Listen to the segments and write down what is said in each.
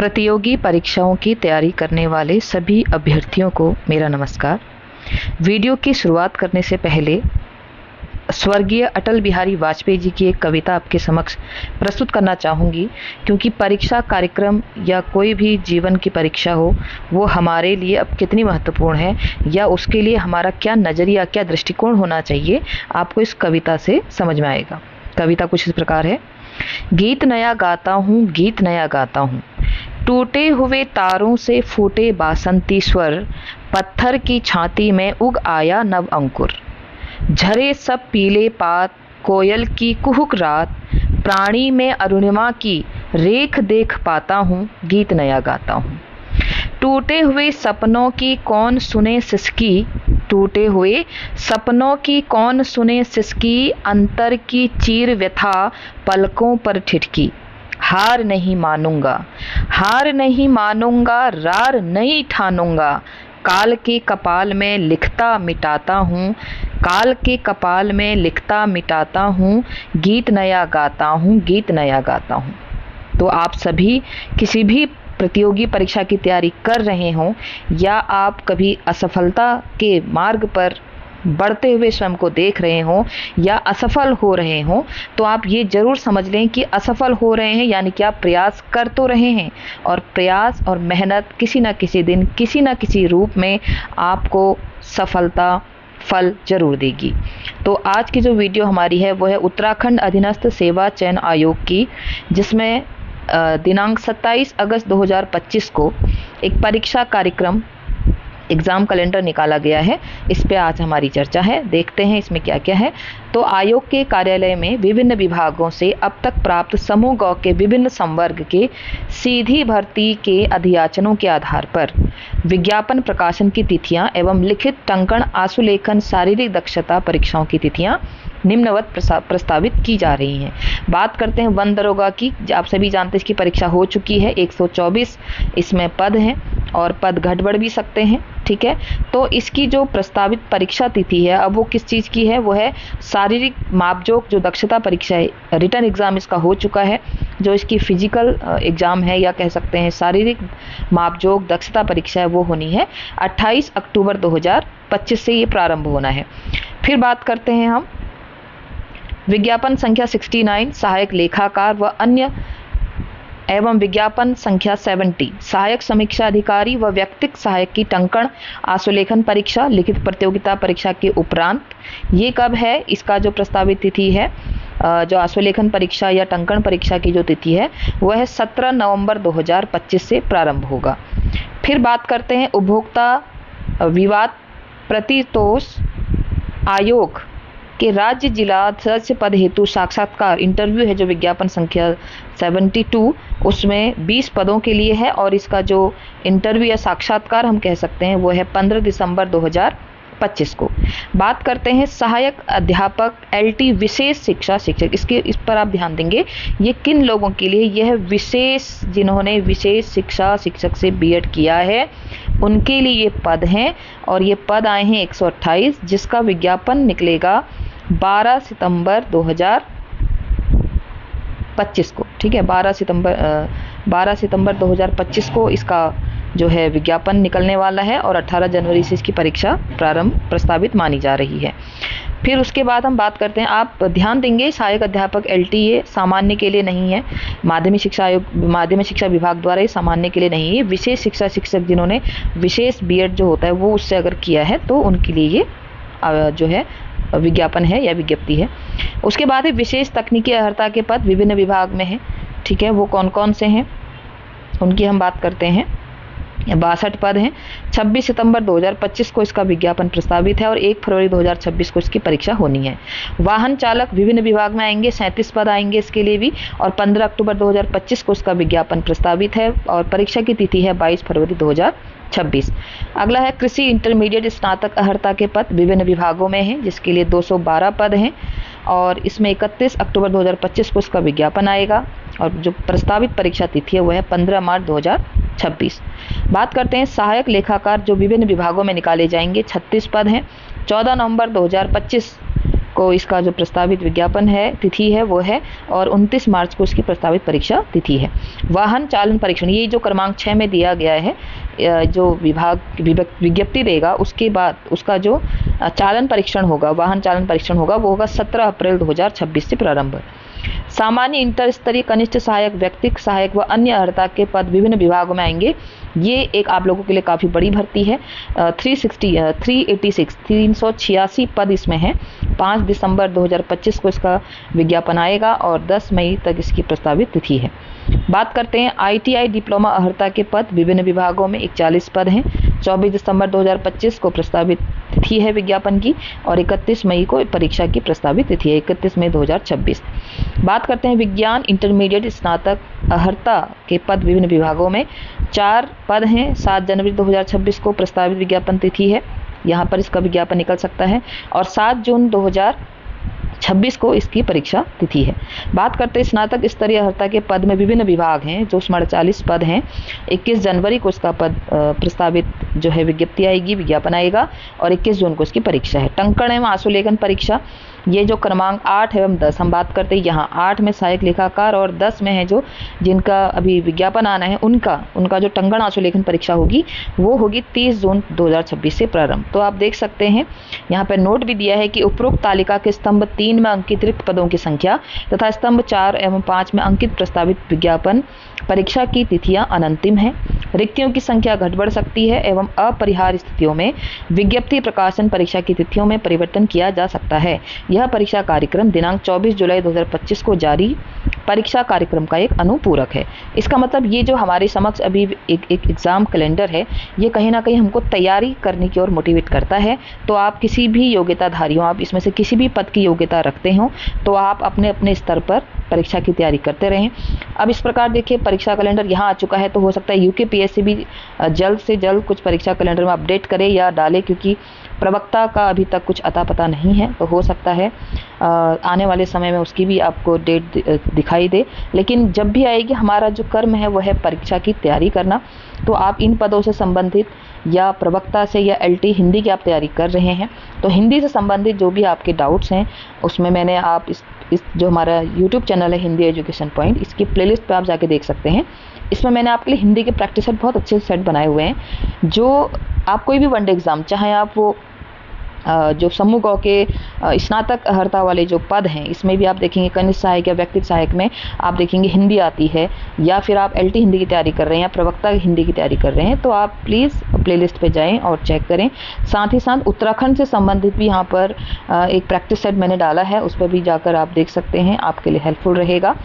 प्रतियोगी परीक्षाओं की तैयारी करने वाले सभी अभ्यर्थियों को मेरा नमस्कार। वीडियो की शुरुआत करने से पहले स्वर्गीय अटल बिहारी वाजपेयी जी की एक कविता आपके समक्ष प्रस्तुत करना चाहूँगी, क्योंकि परीक्षा कार्यक्रम या कोई भी जीवन की परीक्षा हो, वो हमारे लिए अब कितनी महत्वपूर्ण है या उसके लिए हमारा क्या नज़रिया, क्या दृष्टिकोण होना चाहिए, आपको इस कविता से समझ में आएगा। कविता कुछ इस प्रकार है। गीत नया गाता हूँ, गीत नया गाता हूँ, टूटे हुए तारों से फूटे बासंती स्वर, पत्थर की छाती में उग आया नव अंकुर। झरे सब पीले पात, कोयल की कुहुक रात, प्राणी में अरुणिमा की रेख देख पाता हूँ, गीत नया गाता हूँ। टूटे हुए सपनों की कौन सुने सिसकी, टूटे हुए सपनों की कौन सुने सिसकी, अंतर की चीर व्यथा पलकों पर ठिठकी। हार नहीं मानूंगा, हार नहीं मानूंगा, रार नहीं ठानूंगा, काल के कपाल में लिखता मिटाता हूँ, काल के कपाल में लिखता मिटाता हूँ, गीत नया गाता हूँ, गीत नया गाता हूँ। तो आप सभी किसी भी प्रतियोगी परीक्षा की तैयारी कर रहे हों या आप कभी असफलता के मार्ग पर बढ़ते हुए स्वयं को देख रहे हों या असफल हो रहे हों, तो आप ये ज़रूर समझ लें कि असफल हो रहे हैं यानी कि आप प्रयास कर तो रहे हैं, और प्रयास और मेहनत किसी न किसी दिन किसी न किसी रूप में आपको सफलता फल जरूर देगी। तो आज की जो वीडियो हमारी है वो है उत्तराखंड अधीनस्थ सेवा चयन आयोग की, जिसमें दिनांक 27 अगस्त 2025 को एक परीक्षा कार्यक्रम एग्ज़ाम कैलेंडर निकाला गया है। इस पे आज हमारी चर्चा है। देखते हैं इसमें क्या क्या है। तो आयोग के कार्यालय में विभिन्न विभागों से अब तक प्राप्त समूह ग के विभिन्न संवर्ग के सीधी भर्ती के अधियाचनों के आधार पर विज्ञापन प्रकाशन की तिथियां एवं लिखित टंकण आशुलेखन शारीरिक दक्षता परीक्षाओं की तिथियां निम्नवत प्रस्तावित की जा रही हैं। बात करते हैं वन दरोगा की। आप सभी जानते हैं इसकी परीक्षा हो चुकी है। 124 इसमें पद हैं और पद घट बढ़ भी सकते हैं, ठीक है। तो इसकी जो प्रस्तावित परीक्षा तिथि है, अब वो किस चीज़ की है, वो है शारीरिक मापजोक जो दक्षता परीक्षा है। रिटन एग्ज़ाम इसका हो चुका है। जो इसकी फिजिकल एग्ज़ाम है या कह सकते हैं शारीरिक मापजोक दक्षता परीक्षा है, वो होनी है 28 अक्टूबर 2025 से ये प्रारंभ होना है। फिर बात करते हैं हम विज्ञापन संख्या 69 सहायक लेखाकार व अन्य एवं विज्ञापन संख्या 70 सहायक समीक्षा अधिकारी व व्यक्तिक सहायक की टंकण आशुलेखन परीक्षा लिखित प्रतियोगिता परीक्षा के उपरांत ये कब है, इसका जो प्रस्तावित तिथि है, जो आशुलेखन परीक्षा या टंकण परीक्षा की जो तिथि है वह है 17 नवंबर 2025 से प्रारंभ होगा। फिर बात करते हैं उपभोक्ता विवाद प्रतितोष आयोग के राज्य जिला सदस्य पद हेतु साक्षात्कार इंटरव्यू है, जो विज्ञापन संख्या 72 उसमें 20 पदों के लिए है, और इसका जो इंटरव्यू या साक्षात्कार हम कह सकते हैं वो है 15 दिसंबर 2025 को। बात करते हैं सहायक अध्यापक LT विशेष शिक्षा शिक्षक। इस पर आप ध्यान देंगे, ये किन लोगों के लिए, यह विशेष जिन्होंने विशेष शिक्षा शिक्षक से B.Ed किया है उनके लिए ये पद हैं, और ये पद आए हैं 128, जिसका विज्ञापन निकलेगा 12 सितंबर 2025 को, ठीक है। 12 सितंबर 2025 को इसका जो है विज्ञापन निकलने वाला है, और 18 जनवरी से इसकी परीक्षा प्रारंभ प्रस्तावित मानी जा रही है। फिर उसके बाद हम बात करते हैं, आप ध्यान देंगे सहायक अध्यापक LT ये सामान्य के लिए नहीं है, माध्यमिक शिक्षा आयोग माध्यमिक शिक्षा विभाग द्वारा ये सामान्य के लिए नहीं है। विशेष शिक्षा शिक्षक जिन्होंने विशेष B.Ed जो होता है वो उससे अगर किया है तो उनके लिए ये जो है विज्ञापन है या विज्ञप्ति है। उसके बाद है विशेष तकनीकी अर्हता के पद विभिन्न विभाग में हैं, ठीक है। वो कौन कौन से हैं उनकी हम बात करते हैं। 62 पद हैं। 26 सितंबर 2025 को इसका विज्ञापन प्रस्तावित है, और 1 फरवरी 2026 को इसकी परीक्षा होनी है। वाहन चालक विभिन्न विभाग में आएंगे, 37 पद आएंगे इसके लिए भी, और 15 अक्टूबर 2025 को इसका विज्ञापन प्रस्तावित है, और परीक्षा की तिथि है 22 फरवरी 2026। अगला है कृषि इंटरमीडिएट स्नातक अर्हता के पद विभिन्न विभागों में हैं, जिसके लिए 212 पद हैं, और इसमें 31 अक्टूबर 2025 को इसका विज्ञापन आएगा, और जो प्रस्तावित परीक्षा तिथि है वह है 15 मार्च 2026। बात करते हैं सहायक लेखाकार जो विभिन्न विभागों में निकाले जाएंगे, 36 पद हैं। 14 नवंबर 2025 को इसका जो प्रस्तावित विज्ञापन है तिथि है वो है, और 29 मार्च को इसकी प्रस्तावित परीक्षा तिथि है। वाहन चालन परीक्षण, ये जो क्रमांक 6 में दिया गया है, जो विभाग विज्ञप्ति देगा उसके बाद उसका जो चालन परीक्षण होगा, वाहन चालन परीक्षण होगा, वो होगा 17 अप्रैल 2026 से प्रारंभ। सामान्य इंटर स्तरीय कनिष्ठ सहायक, व्यक्तिक सहायक व अन्य अर्हता के पद विभिन्न विभागों में आएंगे। ये एक आप लोगों के लिए काफ़ी बड़ी भर्ती है। 386 पद इसमें हैं। 5 दिसंबर 2025 को इसका विज्ञापन आएगा और 10 मई तक इसकी प्रस्तावित तिथि है। बात करते हैं ITI डिप्लोमा अर्हता के पद विभिन्न विभागों में 41 पद हैं। 24 दिसंबर 2025 को प्रस्तावित तिथि है विज्ञापन की, और 31 मई को परीक्षा की प्रस्तावित तिथि है, 31 मई 2026। बात करते हैं विज्ञान इंटरमीडिएट स्नातक अर्हता के पद विभिन्न विभागों में 4 पद हैं। 7 जनवरी 2026 को प्रस्तावित विज्ञापन तिथि है, यहाँ पर इसका विज्ञापन निकल सकता है, और 7 जून 2026 को इसकी परीक्षा तिथि है। बात करते हैं स्नातक स्तरीय अर्हता के पद में विभिन्न विभाग हैं, जो 48 पद हैं। 21 जनवरी को इसका पद प्रस्तावित जो है विज्ञप्ति आएगी, विज्ञापन आएगा, और 21 जून को इसकी परीक्षा है। टंकण एवं आशुलेखन परीक्षा, ये जो क्रमांक 8 एवं 10 हम बात करते हैं, यहाँ 8 में सहायक लेखाकार और 10 में है जो जिनका अभी विज्ञापन आना है उनका जो टंकण आशुलेखन परीक्षा होगी वो होगी 30 जून 2026 से प्रारंभ। तो आप देख सकते हैं यहाँ पर नोट भी दिया है कि उपरोक्त तालिका के स्तंभ 3 में अंकित रिक्त पदों की संख्या तथा स्तंभ 4 एवं 5 में अंकित प्रस्तावित विज्ञापन परीक्षा की तिथियां अनंतिम हैं। रिक्तियों की संख्या घट बढ़ सकती है एवं अपरिहार्य स्थितियों में विज्ञप्ति प्रकाशन परीक्षा की तिथियों में परिवर्तन किया जा सकता है। यह परीक्षा कार्यक्रम दिनांक 24 जुलाई 2025 को जारी परीक्षा कार्यक्रम का एक अनुपूरक है। इसका मतलब ये जो हमारे समक्ष अभी एक एग्ज़ाम कैलेंडर है, ये कहीं ना कहीं हमको तैयारी करने की ओर मोटिवेट करता है। तो आप किसी भी योग्यताधारी हो, आप इसमें से किसी भी पद की योग्यता रखते हो, तो आप अपने अपने स्तर पर परीक्षा की तैयारी करते रहें। अब इस प्रकार देखिए परीक्षा कैलेंडर यहाँ आ चुका है, तो हो सकता है UKPSC भी जल्द से जल्द कुछ परीक्षा कैलेंडर में अपडेट करे या डाले, क्योंकि प्रवक्ता का अभी तक कुछ अता पता नहीं है। तो हो सकता है आने वाले समय में उसकी भी आपको डेट दिखाई दे। लेकिन जब भी आएगी, हमारा जो कर्म है वह है परीक्षा की तैयारी करना। तो आप इन पदों से संबंधित या प्रवक्ता से या LT हिंदी की आप तैयारी कर रहे हैं, तो हिंदी से संबंधित जो भी आपके डाउट्स हैं उसमें मैंने आप इस जो हमारा YouTube चैनल है हिंदी एजुकेशन पॉइंट, इसकी प्लेलिस्ट पे आप जाके देख सकते हैं। इसमें मैंने आपके लिए हिंदी के प्रैक्टिस सेट बहुत अच्छे सेट बनाए हुए हैं, जो आप कोई भी वनडे एग्ज़ाम, चाहे आप वो जो समूह ग के स्नातक अर्हता वाले जो पद हैं, इसमें भी आप देखेंगे कनिष्ठ सहायक या व्यक्तिगत सहायक में आप देखेंगे हिंदी आती है, या फिर आप LT हिंदी की तैयारी कर रहे हैं या प्रवक्ता हिंदी की तैयारी कर रहे हैं, तो आप प्लीज़ प्लेलिस्ट पे जाएं और चेक करें। साथ ही साथ उत्तराखंड से संबंधित भी यहाँ पर एक प्रैक्टिस सेट मैंने डाला है, उस पर भी जाकर आप देख सकते हैं, आपके लिए हेल्पफुल रहेगा।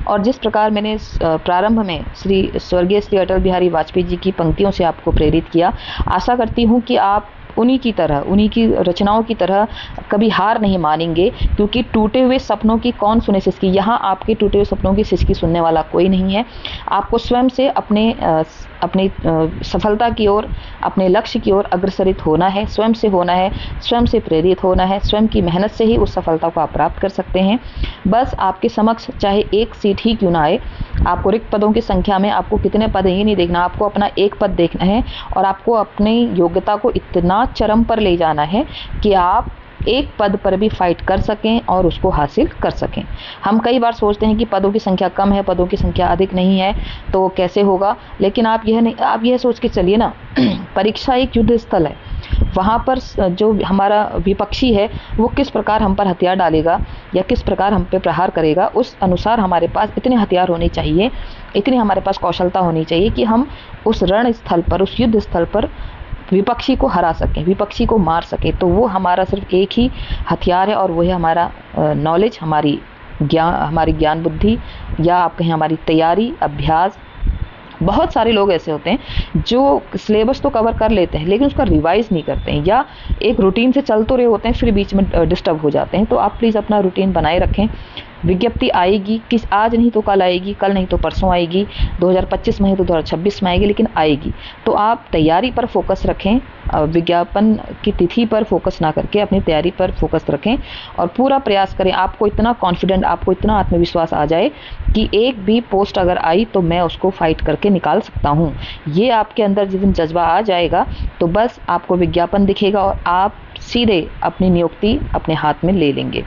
और जिस प्रकार मैंने प्रारंभ में स्वर्गीय श्री अटल बिहारी वाजपेयी जी की पंक्तियों से आपको प्रेरित किया, आशा करती हूँ कि आप उन्हीं की रचनाओं की तरह कभी हार नहीं मानेंगे, क्योंकि टूटे हुए सपनों की कौन सुने सिसकी। यहाँ आपके टूटे हुए सपनों की सिसकी सुनने वाला कोई नहीं है। आपको स्वयं से अपनी सफलता की ओर, अपने लक्ष्य की ओर अग्रसरित होना है, स्वयं से होना है, स्वयं से प्रेरित होना है। स्वयं की मेहनत से ही उस सफलता को आप प्राप्त कर सकते हैं। बस आपके समक्ष चाहे एक सीट ही क्यों ना आए, आपको रिक्त पदों की संख्या में आपको कितने पद हैं ये नहीं देखना, आपको अपना एक पद देखना है, और आपको अपनी योग्यता को इतना चरम पर ले जाना है कि आप एक पद पर भी फाइट कर सकें और उसको हासिल कर सकें। हम कई बार सोचते हैं कि पदों की संख्या कम है, पदों की संख्या अधिक नहीं है, तो कैसे होगा। लेकिन आप यह सोच के चलिए ना, परीक्षा एक युद्ध स्थल है। वहाँ पर जो हमारा विपक्षी है वो किस प्रकार हम पर हथियार डालेगा या किस प्रकार हम पे प्रहार करेगा, उस अनुसार हमारे पास इतने हथियार होने चाहिए, इतनी हमारे पास कौशलता होनी चाहिए कि हम उस रण स्थल पर, उस युद्ध स्थल पर विपक्षी को हरा सकें, विपक्षी को मार सकें। तो वो हमारा सिर्फ एक ही हथियार है, और वो है हमारा नॉलेज, हमारी ज्ञान बुद्धि, या आप कहें हमारी तैयारी, अभ्यास। बहुत सारे लोग ऐसे होते हैं जो सिलेबस तो कवर कर लेते हैं लेकिन उसका रिवाइज नहीं करते हैं, या एक रूटीन से चल तो रहे होते हैं फिर बीच में डिस्टर्ब हो जाते हैं। तो आप प्लीज़ अपना रूटीन बनाए रखें, विज्ञप्ति आएगी, किस आज नहीं तो कल आएगी, कल नहीं तो परसों आएगी, 2025 में है तो 2026 में आएगी, लेकिन आएगी। तो आप तैयारी पर फोकस रखें, विज्ञापन की तिथि पर फोकस ना करके अपनी तैयारी पर फोकस रखें और पूरा प्रयास करें। आपको इतना कॉन्फिडेंट, आपको इतना आत्मविश्वास आ जाए कि एक भी पोस्ट अगर आई तो मैं उसको फाइट करके निकाल सकता हूँ। ये आपके अंदर जिस दिन जज्बा आ जाएगा तो बस आपको विज्ञापन दिखेगा और आप सीधे अपनी नियुक्ति अपने हाथ में ले लेंगे।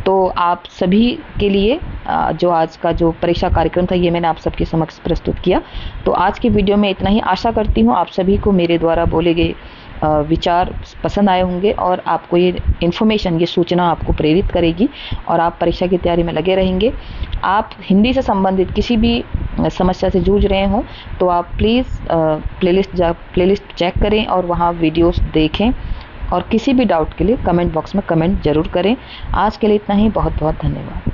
तो आप सभी के लिए जो आज का जो परीक्षा कार्यक्रम था ये मैंने आप सबके समक्ष प्रस्तुत किया। तो आज की वीडियो में इतना ही। आशा करती हूँ आप सभी को मेरे द्वारा बोले गए विचार पसंद आए होंगे और आपको ये इन्फॉर्मेशन, ये सूचना आपको प्रेरित करेगी और आप परीक्षा की तैयारी में लगे रहेंगे। आप हिंदी से संबंधित किसी भी समस्या से जूझ रहे हो तो आप प्लीज़ प्लेलिस्ट चेक करें और वहाँ वीडियोस देखें और किसी भी डाउट के लिए कमेंट बॉक्स में कमेंट ज़रूर करें। आज के लिए इतना ही। बहुत बहुत धन्यवाद।